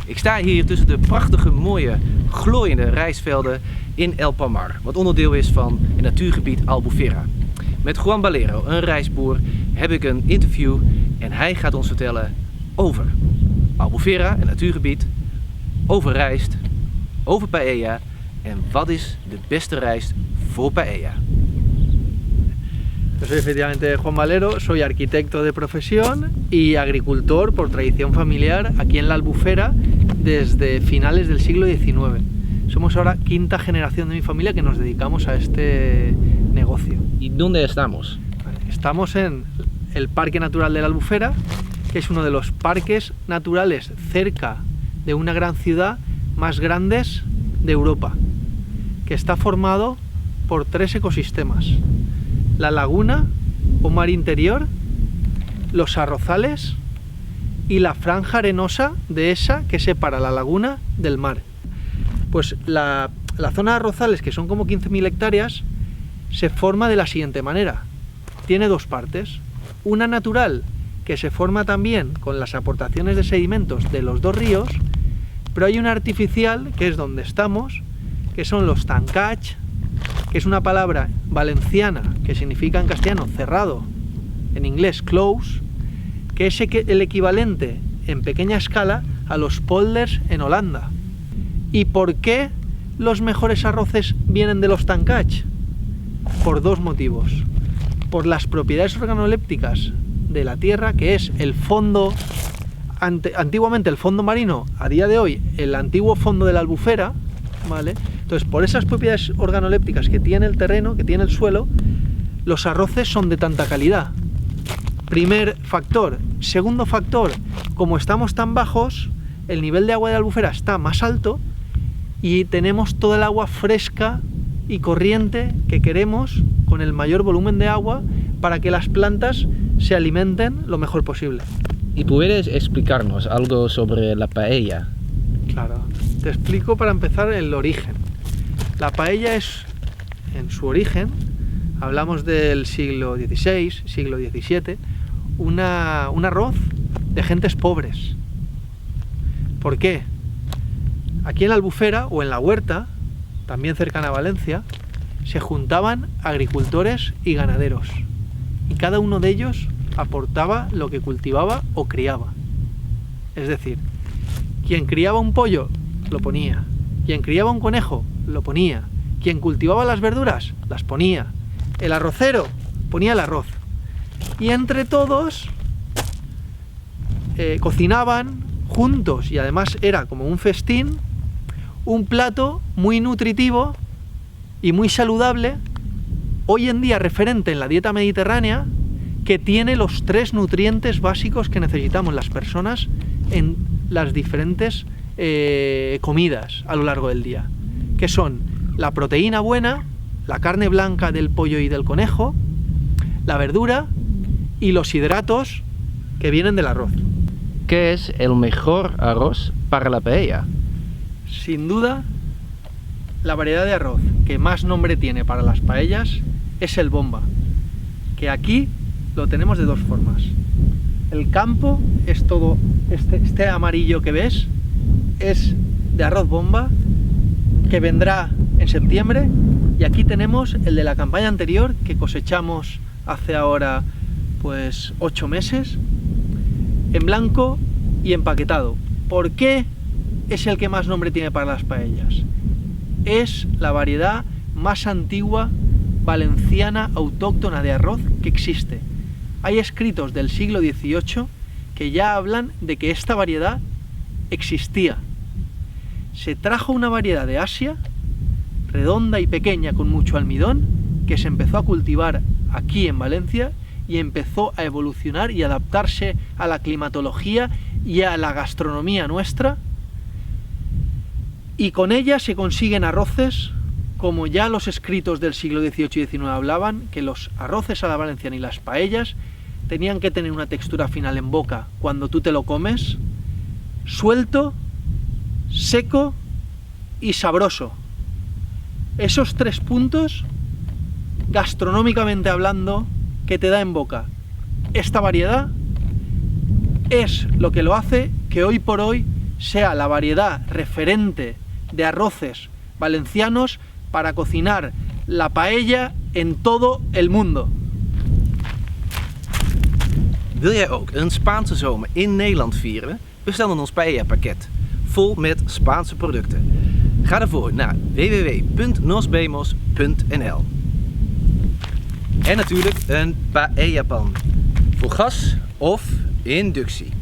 Ik sta hier tussen de prachtige, mooie, glooiende rijstvelden in El Palmar, wat onderdeel is van het natuurgebied Albufera. Met Juan Valero, een rijstboer, heb ik een interview en hij gaat ons vertellen over Albufera, een natuurgebied, over rijst, over paella en wat is de beste rijst voor paella. Yo soy efectivamente Juan Valero, soy arquitecto de profesión y agricultor por tradición familiar aquí en la Albufera desde finales del siglo XIX. Somos ahora quinta generación de mi familia que nos dedicamos a este negocio. ¿Y dónde estamos? Estamos en el Parque Natural de la Albufera, que es uno de los parques naturales cerca de una gran ciudad más grandes de Europa, que está formado por 3 ecosistemas: la laguna o mar interior, los arrozales y la franja arenosa de esa que separa la laguna del mar. Pues la zona de arrozales, que son como 15.000 hectáreas, se forma de la siguiente manera. Tiene 2 partes, una natural que se forma también con las aportaciones de sedimentos de los 2 ríos, pero hay una artificial que es donde estamos, que son los tancats, que es una palabra valenciana que significa en castellano cerrado, en inglés close, que es el equivalente en pequeña escala a los polders en Holanda. ¿Y por qué los mejores arroces vienen de los tancats? Por 2 motivos. Por las propiedades organolépticas de la tierra, que es el fondo, antiguamente el fondo marino, a día de hoy el antiguo fondo de la Albufera, ¿vale? Entonces, por esas propiedades organolépticas que tiene el terreno, que tiene el suelo, los arroces son de tanta calidad. Primer factor. Segundo factor, como estamos tan bajos, el nivel de agua de la Albufera está más alto y tenemos toda el agua fresca y corriente que queremos, con el mayor volumen de agua, para que las plantas se alimenten lo mejor posible. ¿Y puedes explicarnos algo sobre la paella? Claro, te explico para empezar el origen. La paella es, en su origen, hablamos del siglo XVI, siglo XVII, un arroz de gentes pobres. ¿Por qué? Aquí en la Albufera o en la Huerta, también cercana a Valencia, se juntaban agricultores y ganaderos, y cada uno de ellos aportaba lo que cultivaba o criaba. Es decir, quien criaba un pollo, lo ponía. Quien criaba un conejo, lo ponía. Quien cultivaba las verduras, las ponía. El arrocero ponía el arroz. Y entre todos cocinaban juntos, y además era como un festín, un plato muy nutritivo y muy saludable, hoy en día referente en la dieta mediterránea, que tiene los 3 nutrientes básicos que necesitamos las personas en las diferentes comidas a lo largo del día, que son la proteína buena, la carne blanca del pollo y del conejo, la verdura y los hidratos que vienen del arroz. ¿Qué es el mejor arroz para la paella? Sin duda, la variedad de arroz que más nombre tiene para las paellas es el bomba, que aquí lo tenemos de 2 formas. El campo es todo, este amarillo que ves, es de arroz bomba, que vendrá en septiembre, y aquí tenemos el de la campaña anterior, que cosechamos hace ahora pues 8 meses, en blanco y empaquetado. ¿Por qué es el que más nombre tiene para las paellas? Es la variedad más antigua valenciana autóctona de arroz que existe. Hay escritos del siglo XVIII que ya hablan de que esta variedad existía. Se trajo una variedad de Asia, redonda y pequeña con mucho almidón, que se empezó a cultivar aquí en Valencia y empezó a evolucionar y adaptarse a la climatología y a la gastronomía nuestra, y con ella se consiguen arroces como ya los escritos del siglo XVIII y XIX hablaban, que los arroces a la valenciana y las paellas tenían que tener una textura final en boca cuando tú te lo comes, suelto, seco y sabroso. Esos 3 puntos, gastronómicamente hablando, que te da en boca esta variedad, es lo que lo hace que hoy por hoy sea la variedad referente de arroces valencianos para cocinar la paella en todo el mundo. Wil jij ook een Spaanse zomer in Nederland vieren? Bestel dan ons paella pakket, vol met Spaanse producten. Ga ervoor naar www.nosbemos.nl. En natuurlijk een paella pan, voor gas of inductie.